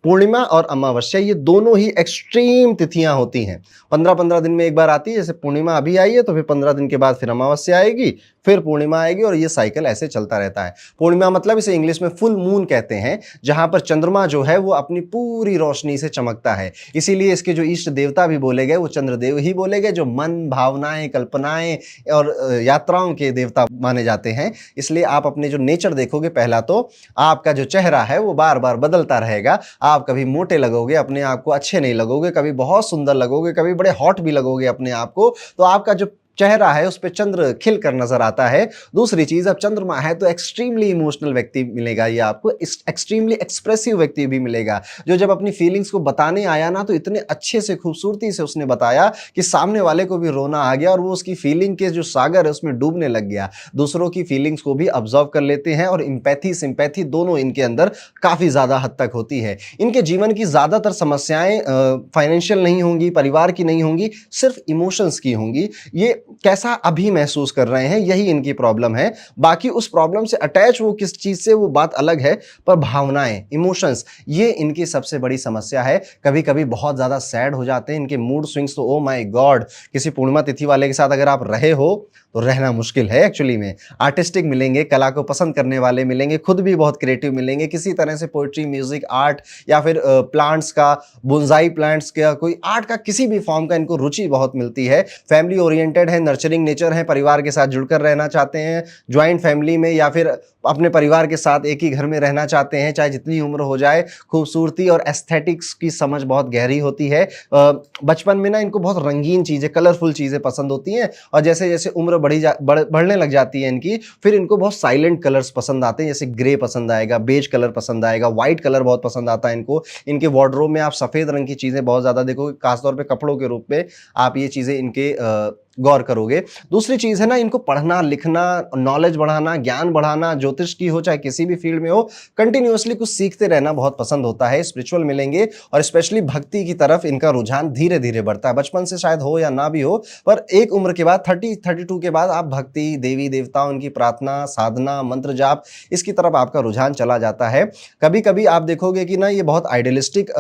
पूर्णिमा और अमावस्या ये दोनों ही एक्सट्रीम तिथियां होती हैं। 15-15 दिन में एक बार आती है, जैसे पूर्णिमा अभी आई है तो फिर 15 दिन के बाद फिर अमावस्या आएगी, फिर पूर्णिमा आएगी और ये साइकिल ऐसे चलता रहता है। पूर्णिमा मतलब इसे इंग्लिश में फुल मून कहते हैं, जहां पर चंद्रमा जो है वो अपनी पूरी रोशनी से चमकता है। इसीलिए इसके जो इष्ट देवता भी बोले गए वो चंद्रदेव ही बोले गए, जो मन, भावनाएं, कल्पनाएं और यात्राओं के देवता माने जाते हैं। इसलिए आप अपने जो नेचर देखोगे, पहला तो आपका जो चेहरा है वो बार बार बदलता रहेगा। आप कभी मोटे लगोगे, अपने आप को अच्छे नहीं लगोगे, कभी बहुत सुंदर लगोगे, कभी बड़े हॉट भी लगोगे अपने आप को। तो आपका जो चेहरा है उस पे चंद्र खिल कर नजर आता है। दूसरी चीज, अब चंद्रमा है तो एक्सट्रीमली इमोशनल व्यक्ति मिलेगा, ये आपको एक्सट्रीमली एक्सप्रेसिव व्यक्ति भी मिलेगा, जो जब अपनी फीलिंग्स को बताने आया ना तो इतने अच्छे से, खूबसूरती से उसने बताया कि सामने वाले को भी रोना आ गया और वो उसकी फीलिंग के जो सागर है उसमें डूबने लग गया। दूसरों की फीलिंग्स को भी ऑब्जर्व कर लेते हैं और इंपैथी, सिंपैथी दोनों इनके अंदर काफी ज्यादा हद तक होती है। इनके जीवन की ज्यादातर समस्याएं फाइनेंशियल नहीं होंगी, परिवार की नहीं होंगी, सिर्फ इमोशंस की होंगी। ये कैसा अभी महसूस कर रहे हैं, यही इनकी प्रॉब्लम है। बाकी उस प्रॉब्लम से अटैच वो किस चीज से, वो बात अलग है, पर भावनाएं, इमोशंस, ये इनकी सबसे बड़ी समस्या है। कभी कभी बहुत ज्यादा सैड हो जाते हैं, इनके मूड स्विंग्स तो ओ माय गॉड। किसी पूर्णिमा तिथि वाले के साथ अगर आप रहे हो तो रहना मुश्किल है एक्चुअली में। आर्टिस्टिक मिलेंगे, कला को पसंद करने वाले मिलेंगे, खुद भी बहुत क्रिएटिव मिलेंगे, किसी तरह से पोएट्री, म्यूजिक, आर्ट या फिर प्लांट्स का, बोनसाई प्लांट्स का, कोई आर्ट का किसी भी फॉर्म का इनको रुचि बहुत मिलती है। फैमिली ओरिएंटेड है, नर्चरिंग नेचर है, परिवार के साथ जुड़कर रहना चाहते हैं, ज्वाइंट फैमिली में या फिर अपने परिवार के साथ एक ही घर में रहना चाहते हैं, चाहे जितनी उम्र हो जाए। खूबसूरती और एस्थेटिक्स की समझ बहुत गहरी होती है। बचपन में ना इनको बहुत रंगीन चीजें, कलरफुल चीजें पसंद होती हैं और जैसे जैसे उम्र बढ़ने लग जाती है इनकी, फिर इनको बहुत साइलेंट कलर्स पसंद आते हैं, जैसे ग्रे पसंद आएगा, बेज कलर पसंद आएगा, व्हाइट कलर बहुत पसंद आता है इनको। इनके वार्डरोब में आप सफेद रंग की चीजें बहुत ज्यादा देखोगे, खासतौर पे कपड़ों के रूप में आप ये चीजें इनके गौर करोगे। दूसरी चीज है ना, इनको पढ़ना, लिखना, नॉलेज बढ़ाना, ज्ञान बढ़ाना, ज्योतिष की हो चाहे किसी भी फील्ड में हो, कंटिन्यूअसली कुछ सीखते रहना बहुत पसंद होता है। स्पिरिचुअल मिलेंगे और स्पेशली भक्ति की तरफ इनका रुझान धीरे धीरे बढ़ता है। बचपन से शायद हो या ना भी हो, पर एक उम्र के बाद 30-32 के बाद आप भक्ति, देवी देवताओं, उनकी प्रार्थना, साधना, मंत्र जाप, इसकी तरफ आपका रुझान चला जाता है। कभी कभी आप देखोगे कि ना ये बहुत आइडियलिस्टिक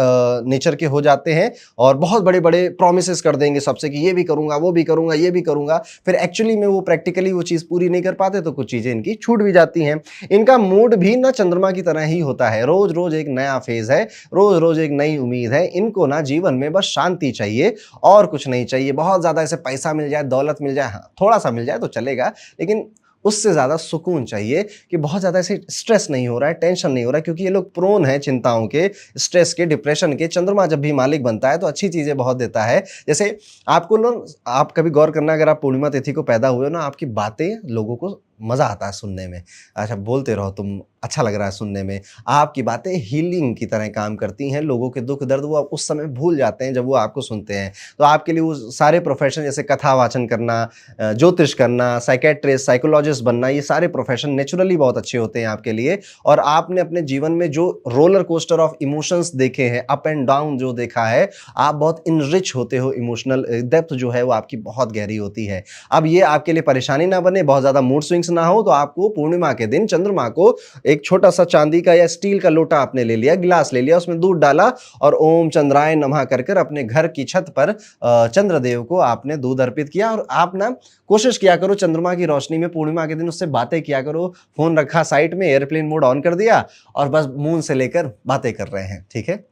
नेचर के हो जाते हैं और बहुत बड़े बड़े प्रोमिसेस कर देंगे सबसे कि ये भी करूंगा, वो भी करूंगा, ये भी करूंगा। फिर एक्चुअली में वो प्रैक्टिकली वो चीज पूरी नहीं कर पाते तो कुछ चीजें इनकी छूट भी जाती हैं। इनका मूड भी ना चंद्रमा की तरह ही होता है, रोज रोज एक नया फेज है, रोज रोज एक नई उम्मीद है। इनको ना जीवन में बस शांति चाहिए और कुछ नहीं चाहिए। बहुत ज्यादा ऐसे पैसा मिल जाए, दौलत मिल जाए, हाँ थोड़ा सा मिल जाए तो चलेगा, लेकिन उससे ज्यादा सुकून चाहिए कि बहुत ज्यादा ऐसे स्ट्रेस नहीं हो रहा है, टेंशन नहीं हो रहा है, क्योंकि ये लोग प्रोन है चिंताओं के, स्ट्रेस के, डिप्रेशन के। चंद्रमा जब भी मालिक बनता है तो अच्छी चीजें बहुत देता है। जैसे आपको ना, आप कभी गौर करना, अगर आप पूर्णिमा तिथि को पैदा हुए हो ना, आपकी बातें लोगों को मजा आता है सुनने में। अच्छा बोलते रहो तुम, अच्छा लग रहा है सुनने में। आपकी बातें हीलिंग की तरह काम करती हैं, लोगों के दुख दर्द वो उस समय भूल जाते हैं जब वो आपको सुनते हैं। तो आपके लिए वो सारे प्रोफेशन, जैसे कथा वाचन करना, ज्योतिष करना, साइकेट्रिस्ट, साइकोलॉजिस्ट बनना, ये सारे प्रोफेशन नेचुरली बहुत अच्छे होते हैं आपके लिए। और आपने अपने जीवन में जो रोलर कोस्टर ऑफ इमोशंस देखे हैं, अप एंड डाउन जो देखा है, आप बहुत इनरिच होते हो। इमोशनल डेप्थ जो है वो आपकी बहुत गहरी होती है। अब ये आपके लिए परेशानी ना बने, बहुत ज्यादा मूड स्विंग्स ना हो, तो आपको पूर्णिमा के दिन चंद्रमा को एक छोटा सा चांदी का या स्टील का लोटा आपने ले लिया, गिलास ले लिया, उसमें दूध डाला और ओम चंद्राय नमः कर कर अपने घर की छत पर चंद्रदेव को आपने दूध अर्पित किया। और आप ना कोशिश किया करो चंद्रमा की रोशनी में पूर्णिमा के दिन उससे बातें किया करो। फोन रखा साइड में, एयरप्लेन मोड ऑन कर दिया और बस मून से लेकर बातें कर रहे हैं, ठीक है,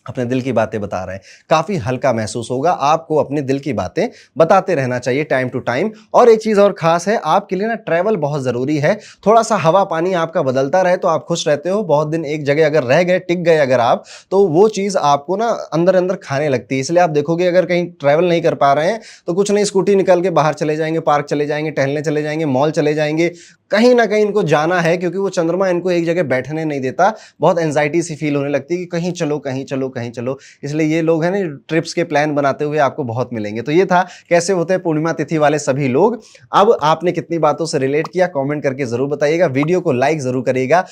अपने दिल की बातें बता रहे हैं। काफी हल्का महसूस होगा। आपको अपने दिल की बातें बताते रहना चाहिए टाइम टू टाइम। और एक चीज और खास है, आपके लिए ना ट्रैवल बहुत जरूरी है। थोड़ा सा हवा पानी आपका बदलता रहे तो आप खुश रहते हो। बहुत दिन एक जगह अगर रह गए, टिक गए अगर आप, तो वो चीज आपको ना अंदर अंदर खाने लगती है। इसलिए आप देखोगे अगर कहीं ट्रैवल नहीं कर पा रहे हैं तो कुछ नहीं, स्कूटी निकल के बाहर चले जाएंगे, पार्क चले जाएंगे, टहलने चले जाएंगे, मॉल चले जाएंगे, कहीं ना कहीं इनको जाना है, क्योंकि वो चंद्रमा इनको एक जगह बैठने नहीं देता। बहुत एंजाइटी सी फील होने लगती है कि कहीं चलो, कहीं चलो, कहीं चलो। इसलिए ये लोग हैं ना, ट्रिप्स के प्लान बनाते हुए आपको बहुत मिलेंगे। तो ये था कैसे होते हैं पूर्णिमा तिथि वाले सभी लोग। अब आपने कितनी बातों से रिलेट किया, कमेंट करके जरूर बताइएगा। वीडियो को लाइक जरूर करिएगा।